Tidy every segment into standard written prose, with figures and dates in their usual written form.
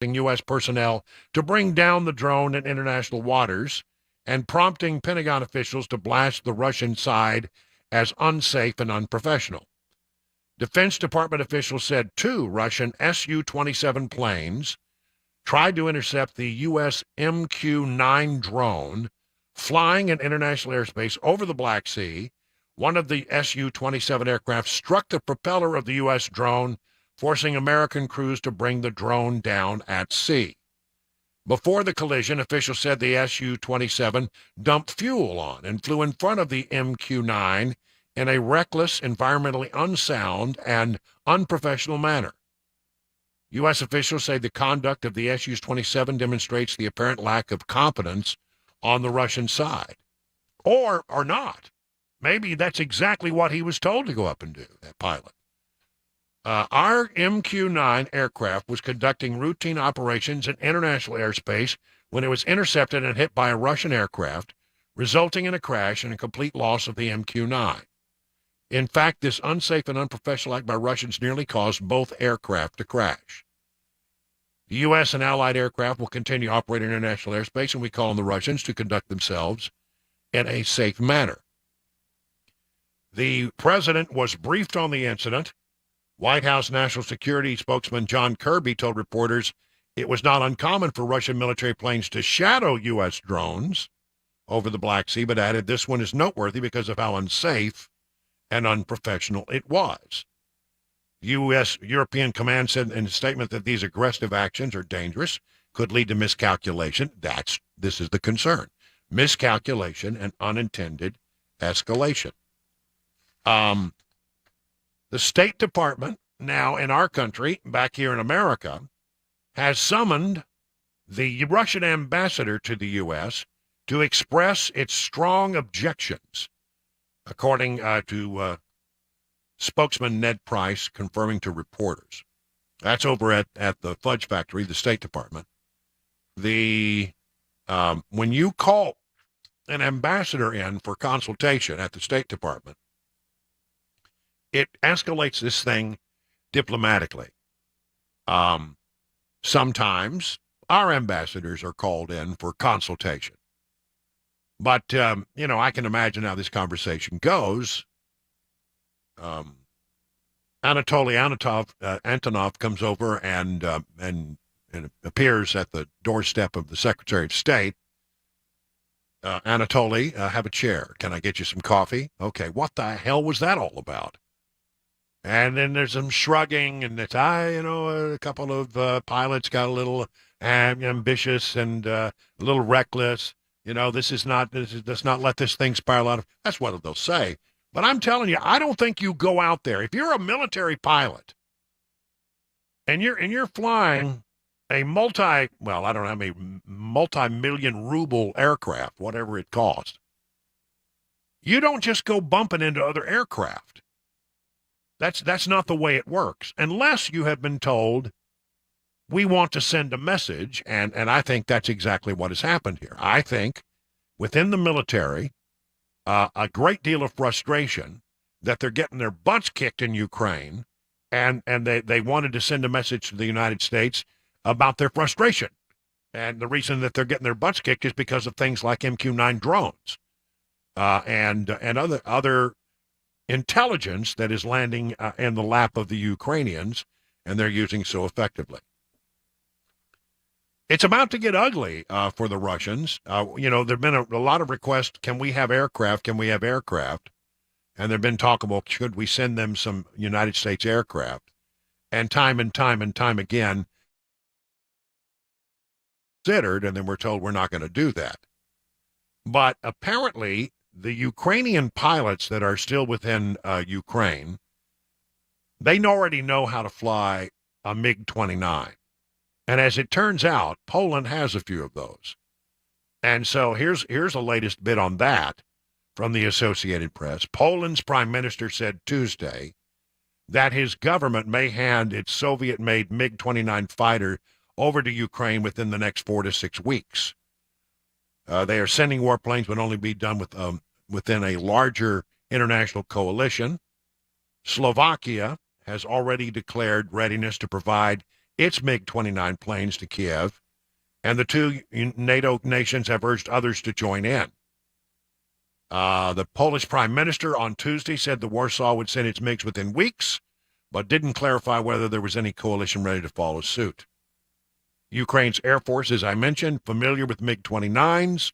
U.S. personnel to bring down the drone in international waters and prompting Pentagon officials to blast the Russian side as unsafe and unprofessional. Defense Department officials said 2 Russian Su-27 planes tried to intercept the U.S. MQ-9 drone flying in international airspace over the Black Sea. One of the Su-27 aircraft struck the propeller of the U.S. drone, forcing American crews to bring the drone down at sea. Before the collision, officials said the Su-27 dumped fuel on and flew in front of the MQ-9 in a reckless, environmentally unsound, and unprofessional manner. U.S. officials say the conduct of the Su-27 demonstrates the apparent lack of competence on the Russian side. Or not. Maybe that's exactly what he was told to go up and do, that pilot. Our MQ-9 aircraft was conducting routine operations in international airspace when it was intercepted and hit by a Russian aircraft, resulting in a crash and a complete loss of the MQ-9. In fact, this unsafe and unprofessional act by Russians nearly caused both aircraft to crash. The U.S. and allied aircraft will continue operating in international airspace, and we call on the Russians to conduct themselves in a safe manner. The president was briefed on the incident. White House National Security spokesman John Kirby told reporters it was not uncommon for Russian military planes to shadow U.S. drones over the Black Sea, but added this one is noteworthy because of how unsafe and unprofessional it was. U.S. European Command said in a statement that these aggressive actions are dangerous, could lead to miscalculation. This is the concern. Miscalculation and unintended escalation. The State Department, now in our country, back here in America, has summoned the Russian ambassador to the U.S. to express its strong objections, according to spokesman Ned Price confirming to reporters. That's over at the Fudge Factory, the State Department. When you call an ambassador in for consultation at the State Department, it escalates this thing diplomatically. Sometimes our ambassadors are called in for consultation. But, I can imagine how this conversation goes. Anatoly Antonov comes over and appears at the doorstep of the Secretary of State. Anatoly, have a chair. Can I get you some coffee? Okay, what the hell was that all about? And then there's some shrugging, and it's, a couple of pilots got a little ambitious and a little reckless. Let's not let this thing spiral out of. That's what they'll say. But I'm telling you, I don't think you go out there. If you're a military pilot and you're flying a multi-million ruble aircraft, whatever it costs, you don't just go bumping into other aircraft. That's not the way it works, unless you have been told we want to send a message, and I think that's exactly what has happened here. I think within the military, a great deal of frustration that they're getting their butts kicked in Ukraine, and they wanted to send a message to the United States about their frustration. And the reason that they're getting their butts kicked is because of things like MQ-9 drones and other intelligence that is landing in the lap of the Ukrainians, and they're using so effectively. It's about to get ugly for the Russians. There have been a lot of requests, can we have aircraft? Can we have aircraft? And there have been talk about, should we send them some United States aircraft? And time again, considered, and then we're told we're not going to do that. But apparently, the Ukrainian pilots that are still within Ukraine, they already know how to fly a MiG-29. And as it turns out, Poland has a few of those. And so here's the latest bit on that from the Associated Press. Poland's prime minister said Tuesday that his government may hand its Soviet-made MiG-29 fighter over to Ukraine within the next 4 to 6 weeks. They are sending warplanes, but only be done within a larger international coalition. Slovakia has already declared readiness to provide its MiG-29 planes to Kiev, and the two NATO nations have urged others to join in. The Polish prime minister on Tuesday said the Warsaw would send its MiGs within weeks, but didn't clarify whether there was any coalition ready to follow suit. Ukraine's Air Force, as I mentioned, familiar with MiG-29s.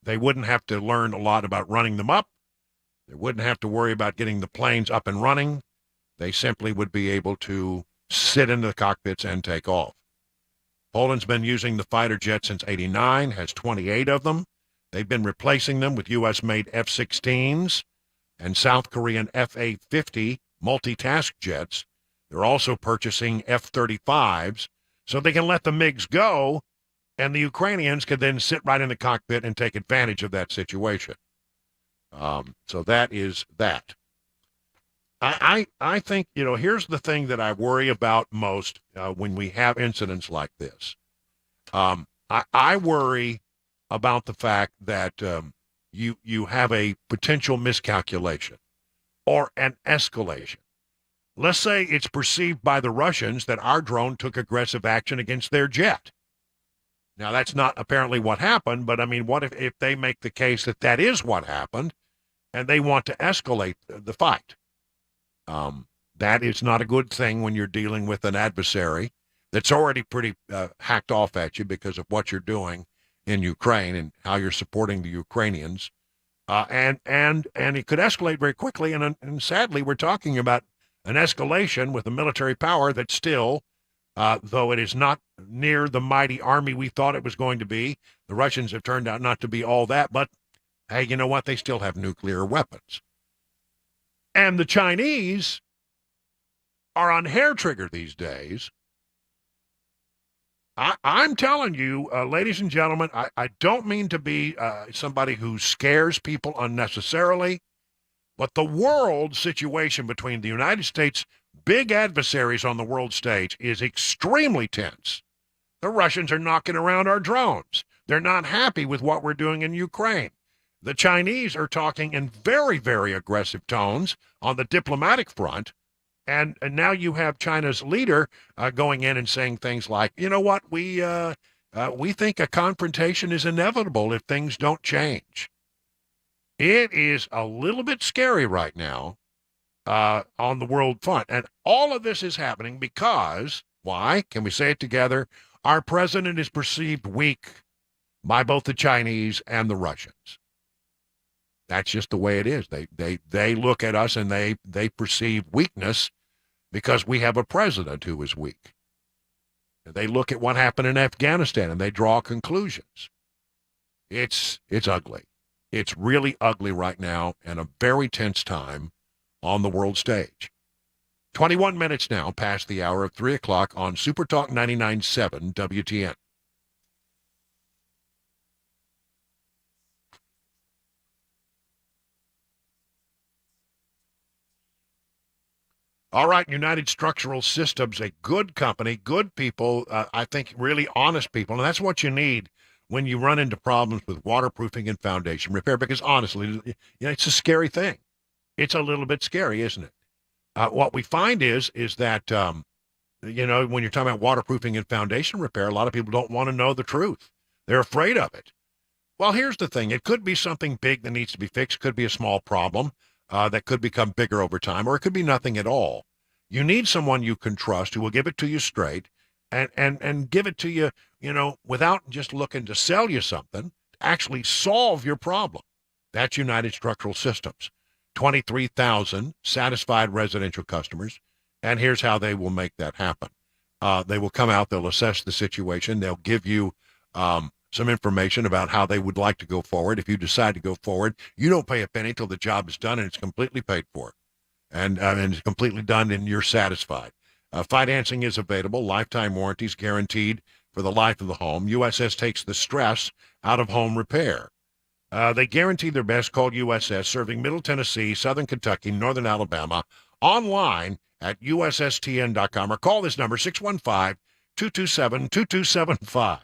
They wouldn't have to learn a lot about running them up. They wouldn't have to worry about getting the planes up and running. They simply would be able to sit in the cockpits and take off. Poland's been using the fighter jet since '89, has 28 of them. They've been replacing them with U.S.-made F-16s and South Korean F-A-50 multitask jets. They're also purchasing F-35s so they can let the MiGs go, and the Ukrainians can then sit right in the cockpit and take advantage of that situation. So that is that. I think, here's the thing that I worry about most when we have incidents like this. I worry about the fact that you have a potential miscalculation or an escalation. Let's say it's perceived by the Russians that our drone took aggressive action against their jet. Now, that's not apparently what happened, but I mean, what if they make the case that that is what happened and they want to escalate the fight? That is not a good thing when you're dealing with an adversary that's already pretty hacked off at you because of what you're doing in Ukraine and how you're supporting the Ukrainians. And it could escalate very quickly. And sadly, we're talking about an escalation with a military power that still, though it is not near the mighty army we thought it was going to be, the Russians have turned out not to be all that. But, hey, you know what? They still have nuclear weapons. And the Chinese are on hair trigger these days. I'm telling you, ladies and gentlemen, I don't mean to be somebody who scares people unnecessarily, but the world situation between the United States' big adversaries on the world stage is extremely tense. The Russians are knocking around our drones. They're not happy with what we're doing in Ukraine. The Chinese are talking in very, very aggressive tones on the diplomatic front. And now you have China's leader going in and saying things like, you know what, we think a confrontation is inevitable if things don't change. It is a little bit scary right now on the world front. And all of this is happening because, why? Can we say it together? Our president is perceived weak by both the Chinese and the Russians. That's just the way it is. They look at us and they perceive weakness because we have a president who is weak. They look at what happened in Afghanistan and they draw conclusions. It's ugly. It's really ugly right now and a very tense time on the world stage. 21 minutes now past the hour of 3 o'clock on Super Talk 99.7 WTN. All right, United Structural Systems, a good company, good people, I think really honest people, and that's what you need when you run into problems with waterproofing and foundation repair, because honestly, it's a scary thing. It's a little bit scary, isn't it? What we find is that, when you're talking about waterproofing and foundation repair, a lot of people don't want to know the truth. They're afraid of it. Well, here's the thing. It could be something big that needs to be fixed, could be a small problem. That could become bigger over time, or it could be nothing at all. You need someone you can trust who will give it to you straight and give it to you, without just looking to sell you something, actually solve your problem. That's United Structural Systems. 23,000 satisfied residential customers, and here's how they will make that happen. They will come out, they'll assess the situation, they'll give you some information about how they would like to go forward. If you decide to go forward, you don't pay a penny till the job is done and it's completely paid for. And it's completely done and you're satisfied. Financing is available. Lifetime warranties guaranteed for the life of the home. USS takes the stress out of home repair. They guarantee their best. Call USS, serving Middle Tennessee, Southern Kentucky, Northern Alabama. Online at USSTN.com or call this number, 615-227-2275.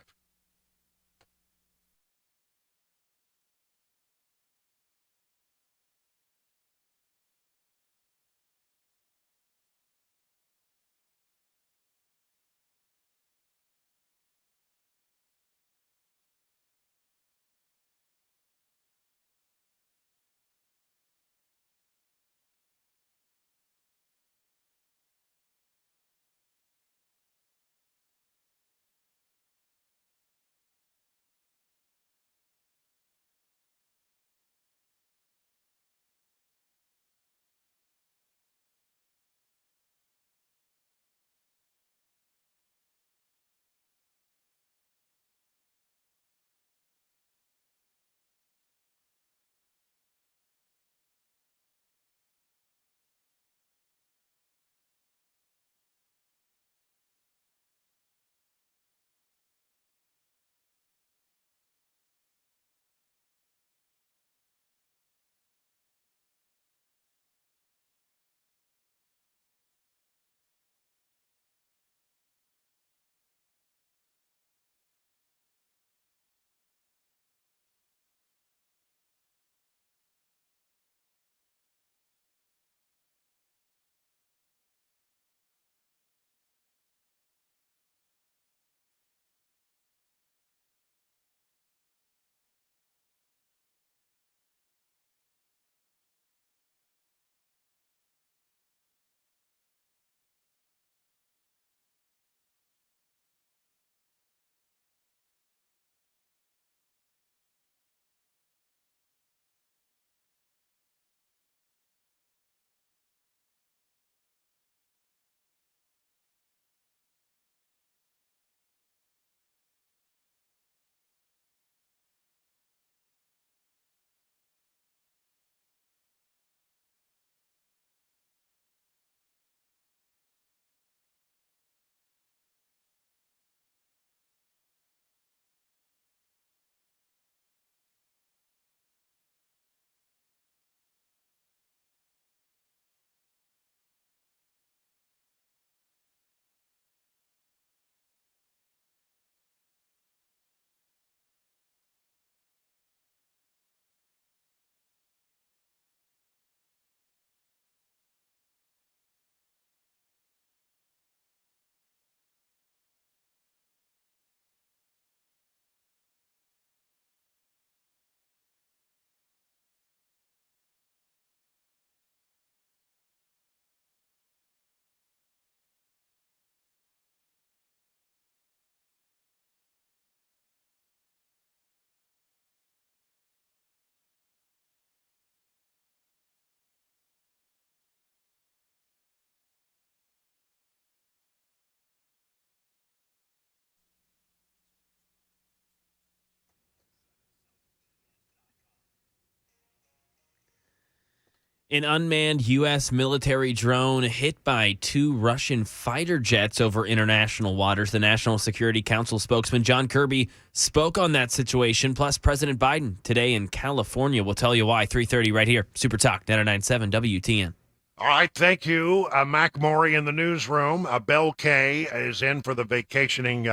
An unmanned U.S. military drone hit by two Russian fighter jets over international waters. The National Security Council spokesman John Kirby spoke on that situation. Plus, President Biden today in California. We'll tell you why. 3:30 right here. Super Talk 99.7 WTN. All right, thank you, Mac Maury in the newsroom. Bell K is in for the vacationing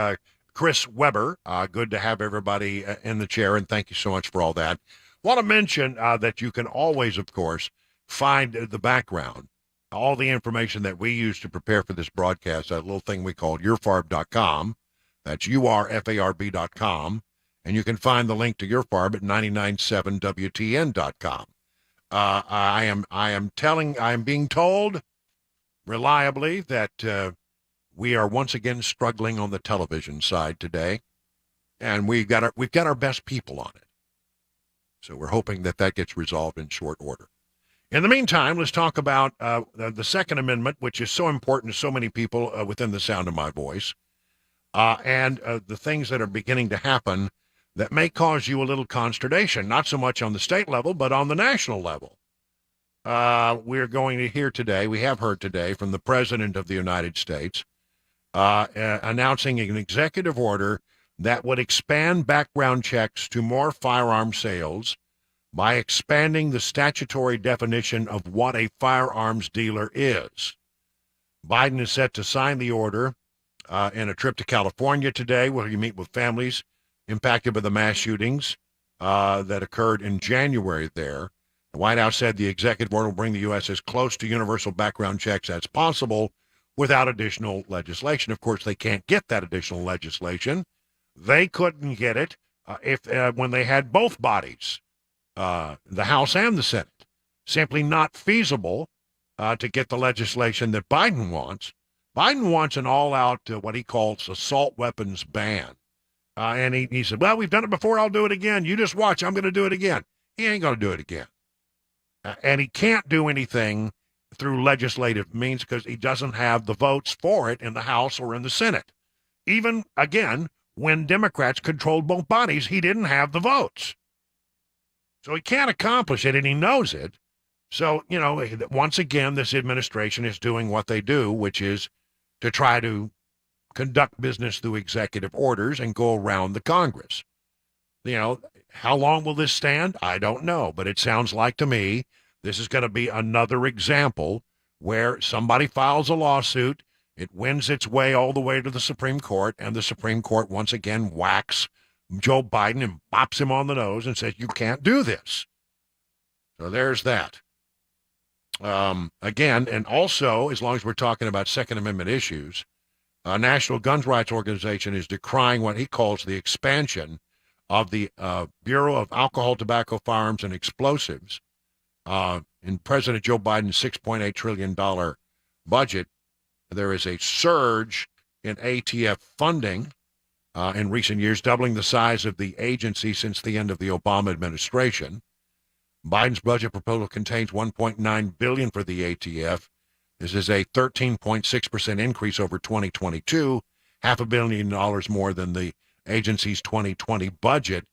Chris Weber. Good to have everybody in the chair, and thank you so much for all that. Want to mention that you can always, of course, find the background, all the information that we use to prepare for this broadcast, that little thing we call yourfarb.com. That's URFARB.com. And you can find the link to Your Farb at 997WTN.com. I am being told reliably that we are once again struggling on the television side today, and we've got our best people on it. So we're hoping that gets resolved in short order. In the meantime, let's talk about the Second Amendment, which is so important to so many people within the sound of my voice, and the things that are beginning to happen that may cause you a little consternation, not so much on the state level, but on the national level. We're going to hear today, we have heard today from the President of the United States announcing an executive order that would expand background checks to more firearm sales by expanding the statutory definition of what a firearms dealer is. Biden is set to sign the order in a trip to California today, where he meet with families impacted by the mass shootings that occurred in January there. The White House said the executive order will bring the U.S. as close to universal background checks as possible without additional legislation. Of course, they can't get that additional legislation. They couldn't get it when they had both bodies, the House and the Senate. Simply not feasible to get the legislation that Biden wants. Biden wants an all-out, what he calls assault weapons ban. And he said, well, we've done it before, I'll do it again. You just watch, I'm going to do it again. He ain't going to do it again. And he can't do anything through legislative means because he doesn't have the votes for it in the House or in the Senate. Even, again, when Democrats controlled both bodies, he didn't have the votes. So he can't accomplish it, and he knows it. So, once again, this administration is doing what they do, which is to try to conduct business through executive orders and go around the Congress. How long will this stand? I don't know, but it sounds like to me this is going to be another example where somebody files a lawsuit, it wins its way all the way to the Supreme Court, and the Supreme Court once again whacks Joe Biden and bops him on the nose and says, you can't do this. So there's that. Again, and also, as long as we're talking about Second Amendment issues, a National Gun Rights Organization is decrying what he calls the expansion of the Bureau of Alcohol, Tobacco, Firearms, and Explosives in President Joe Biden's $6.8 trillion budget. There is a surge in ATF funding in recent years, doubling the size of the agency since the end of the Obama administration. Biden's budget proposal contains $1.9 billion for the ATF. This is a 13.6% increase over 2022, $500 million more than the agency's 2020 budget.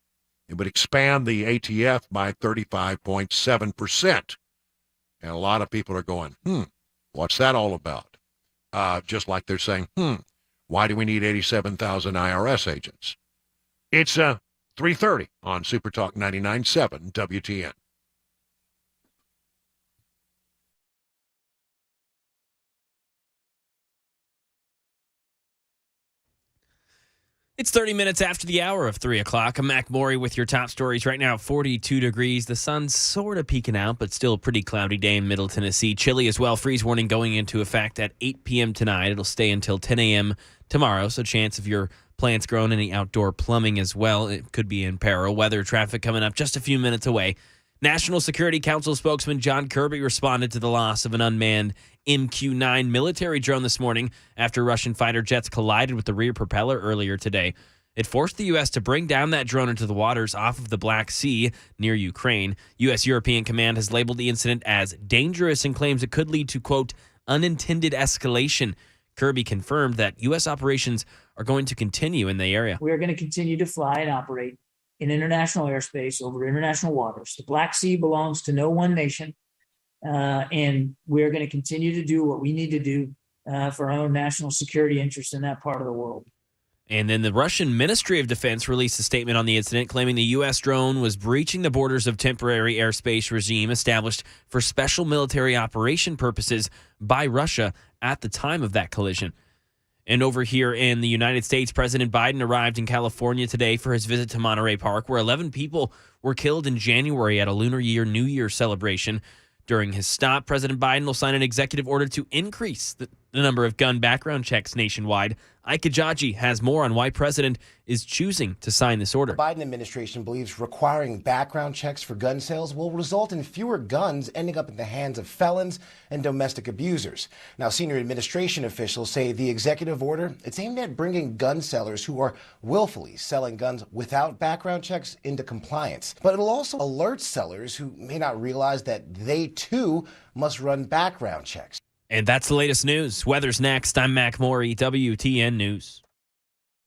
It would expand the ATF by 35.7%. And a lot of people are going, what's that all about? Just like they're saying, why do we need 87,000 IRS agents? It's 3:30 on Super Talk 99.7 WTN. It's 30 minutes after the hour of 3 o'clock. I'm Mac Maury with your top stories right now. 42 degrees. The sun's sort of peeking out, but still a pretty cloudy day in Middle Tennessee. Chilly as well. Freeze warning going into effect at 8 p.m. tonight. It'll stay until 10 a.m. tomorrow, so chance of your plants growing, any outdoor plumbing as well. It could be in peril. Weather traffic coming up just a few minutes away. National Security Council spokesman John Kirby responded to the loss of an unmanned MQ-9 military drone this morning after Russian fighter jets collided with the rear propeller earlier today. It forced the U.S. to bring down that drone into the waters off of the Black Sea near Ukraine. U.S. European Command has labeled the incident as dangerous and claims it could lead to, quote, unintended escalation. Kirby confirmed that U.S. operations are going to continue in the area. We are going to continue to fly and operate in international airspace over international waters. The Black Sea belongs to no one nation. And we're going to continue to do what we need to do for our own national security interests in that part of the world. And then the Russian Ministry of Defense released a statement on the incident, claiming the U.S. drone was breaching the borders of temporary airspace regime established for special military operation purposes by Russia at the time of that collision. And over here in the United States, President Biden arrived in California today for his visit to Monterey Park, where 11 people were killed in January at a Lunar New Year celebration. During his stop, President Biden will sign an executive order to increase the number of gun background checks nationwide. Ike Kajaji has more on why President is choosing to sign this order. The Biden administration believes requiring background checks for gun sales will result in fewer guns ending up in the hands of felons and domestic abusers. Now, senior administration officials say the executive order, it's aimed at bringing gun sellers who are willfully selling guns without background checks into compliance. But it'll also alert sellers who may not realize that they too must run background checks. And that's the latest news. Weather's next. I'm Mac Morey, WTN News.